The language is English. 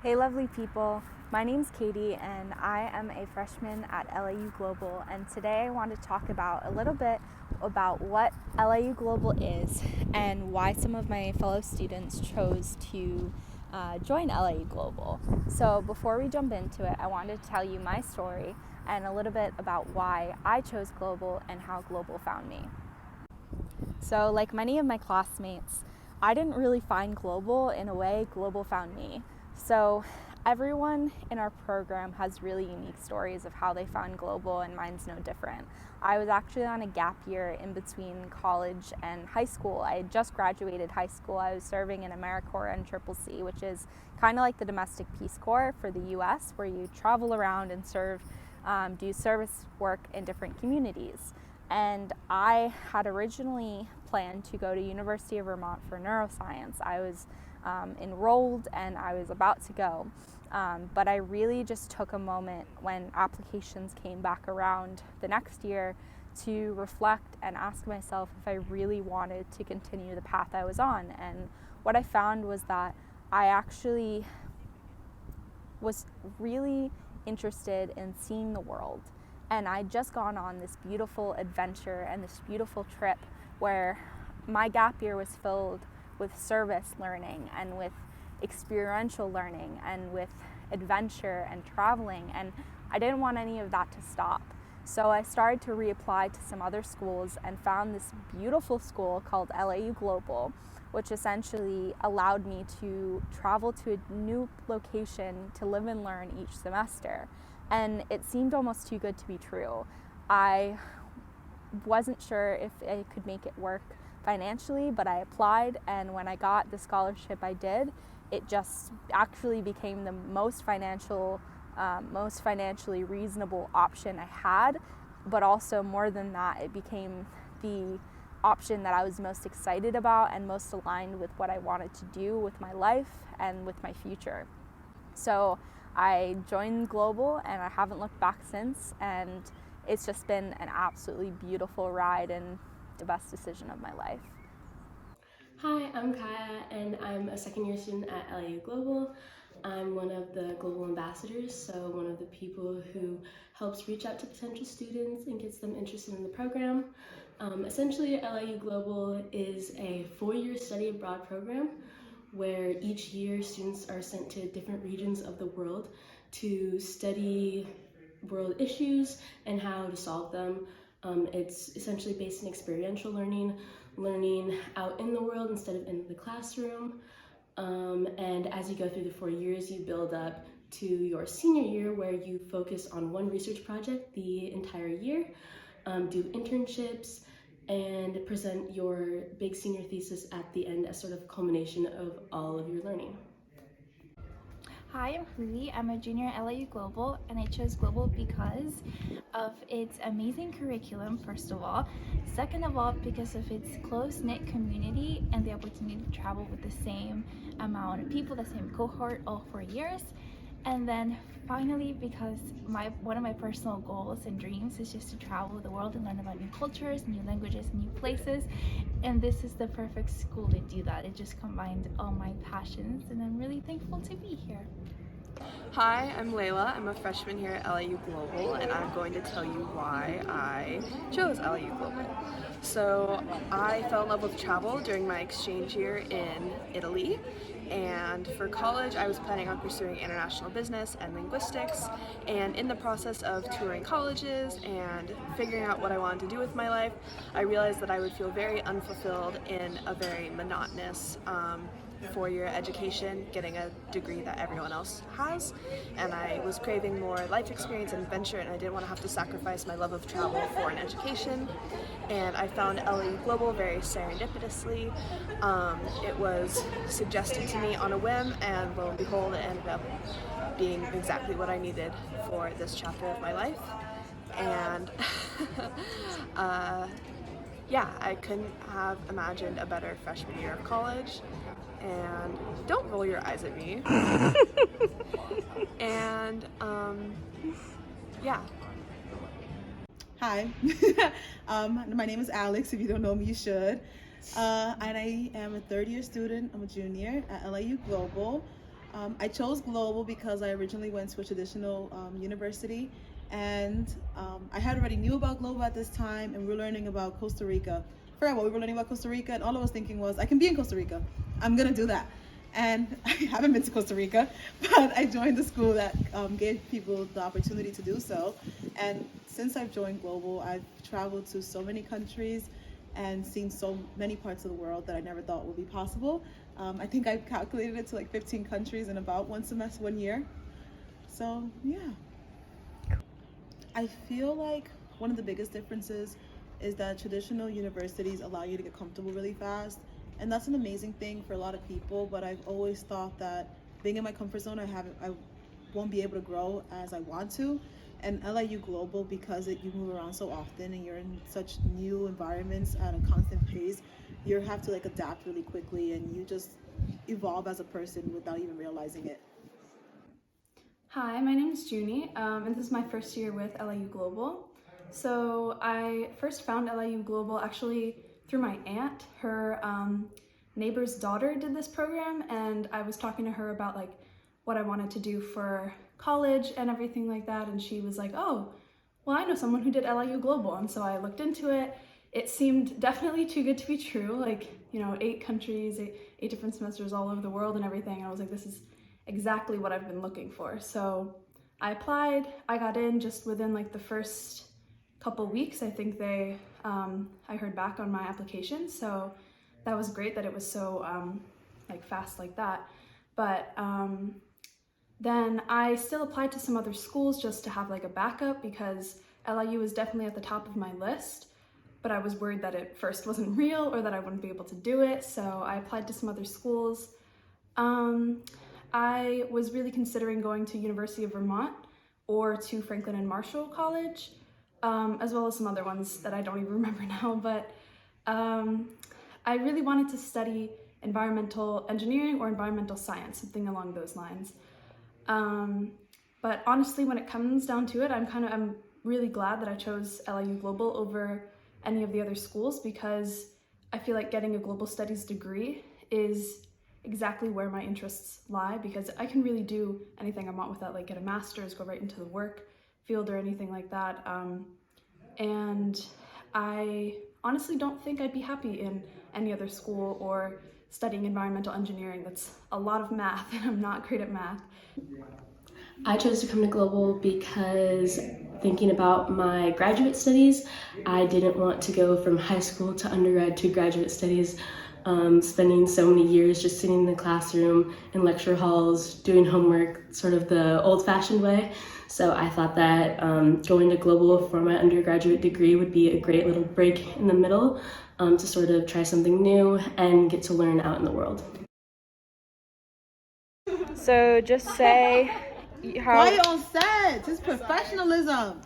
Hey lovely people, my name's Katie and I am a freshman at LIU Global, and today I want to talk about a little bit about what LIU Global is and why some of my fellow students chose to join LIU Global. So before we jump into it, I wanted to tell you my story and a little bit about why I chose Global and how Global found me. So like many of my classmates, I didn't really find Global in a way Global found me. So everyone in our program has really unique stories of how they found Global, and mine's no different. I was actually on a gap year in between college and high school. I had just graduated high school. I was serving in AmeriCorps and CCC, which is kind of like the domestic Peace Corps for the US, where you travel around and do service work in different communities. And I had originally planned to go to University of Vermont for neuroscience. I was enrolled and I was about to go, but I really just took a moment when applications came back around the next year to reflect and ask myself if I really wanted to continue the path I was on. And what I found was that I actually was really interested in seeing the world. And I'd just gone on this beautiful adventure and this beautiful trip where my gap year was filled with service learning and with experiential learning and with adventure and traveling. And I didn't want any of that to stop. So I started to reapply to some other schools and found this beautiful school called LIU Global, which essentially allowed me to travel to a new location to live and learn each semester. And it seemed almost too good to be true. I wasn't sure if I could make it work financially, but I applied, and when I got the scholarship I did, it just actually became the most financially reasonable option I had, but also more than that, it became the option that I was most excited about and most aligned with what I wanted to do with my life and with my future. So I joined Global and I haven't looked back since, and it's just been an absolutely beautiful ride and the best decision of my life. Hi, I'm Kaya, and I'm a second year student at LIU Global. I'm one of the global ambassadors, so one of the people who helps reach out to potential students and gets them interested in the program. Essentially, LIU Global is a 4-year study abroad program where each year students are sent to different regions of the world to study world issues and how to solve them. It's essentially based in experiential learning out in the world instead of in the classroom. And as you go through the 4 years, you build up to your senior year where you focus on one research project the entire year, do internships, and present your big senior thesis at the end as sort of culmination of all of your learning. Hi, I'm Huli. I'm a junior at LIU Global, and I chose Global because of its amazing curriculum, first of all. Second of all, because of its close-knit community and the opportunity to travel with the same amount of people, the same cohort, all 4 years. And then finally, because one of my personal goals and dreams is just to travel the world and learn about new cultures, new languages, new places. And this is the perfect school to do that. It just combined all my passions, and I'm really thankful to be here. Hi, I'm Layla. I'm a freshman here at LIU Global, and I'm going to tell you why I chose LIU Global. So I fell in love with travel during my exchange year in Italy, and for college I was planning on pursuing international business and linguistics, and in the process of touring colleges and figuring out what I wanted to do with my life, I realized that I would feel very unfulfilled in a very monotonous 4-year education, getting a degree that everyone else has, and I was craving more life experience and adventure, and I didn't want to have to sacrifice my love of travel for an education. And I found LIU Global very serendipitously. It was suggested to me on a whim, and lo and behold, it ended up being exactly what I needed for this chapter of my life. And yeah, I couldn't have imagined a better freshman year of college. And don't roll your eyes at me. And yeah. Hi, my name is Alex. If you don't know me, you should. And I am a third year student. I'm a junior at LIU Global. I chose global because I originally went to a traditional university, and I had already knew about global at this time, and we were learning about Costa Rica. I forgot what we were learning about Costa Rica, and all I was thinking was, I can be in Costa Rica. I'm gonna do that. And I haven't been to Costa Rica, but I joined the school that gave people the opportunity to do so. And since I've joined global, I've traveled to so many countries and seen so many parts of the world that I never thought would be possible. I think I've calculated it to like 15 countries in about one semester, 1 year. So yeah. I feel like one of the biggest differences is that traditional universities allow you to get comfortable really fast. And that's an amazing thing for a lot of people, but I've always thought that being in my comfort zone, I won't be able to grow as I want to. And LIU Global, because you move around so often and you're in such new environments at a constant pace, you have to like adapt really quickly, and you just evolve as a person without even realizing it. Hi, my name is Junie, and this is my first year with LIU Global. So I first found LIU Global actually through my aunt. Her neighbor's daughter did this program, and I was talking to her about like what I wanted to do for college and everything like that, and she was like, oh, well, I know someone who did LIU Global, and so I looked into it. It seemed definitely too good to be true, like, 8 countries, eight different semesters all over the world and everything, and I was like, this is exactly what I've been looking for. So I applied, I got in just within like the first couple weeks. I think I heard back on my application, so that was great that it was so fast like that. But then I still applied to some other schools just to have like a backup, because LIU was definitely at the top of my list, but I was worried that it first wasn't real or that I wouldn't be able to do it, so I applied to some other schools. I was really considering going to University of Vermont or to Franklin and Marshall College, as well as some other ones that I don't even remember now, but I really wanted to study environmental engineering or environmental science, something along those lines. But honestly, when it comes down to it, I'm really glad that I chose LIU Global over any of the other schools, because I feel like getting a global studies degree is exactly where my interests lie, because I can really do anything I want with that, like get a master's, go right into the work field or anything like that. And I honestly don't think I'd be happy in any other school or studying environmental engineering. That's a lot of math, and I'm not great at math. I chose to come to Global because thinking about my graduate studies, I didn't want to go from high school to undergrad to graduate studies, spending so many years just sitting in the classroom, in lecture halls, doing homework, sort of the old-fashioned way. So I thought that going to Global for my undergraduate degree would be a great little break in the middle to sort of try something new and get to learn out in the world. So just say how. Quiet on set. It's professionalism.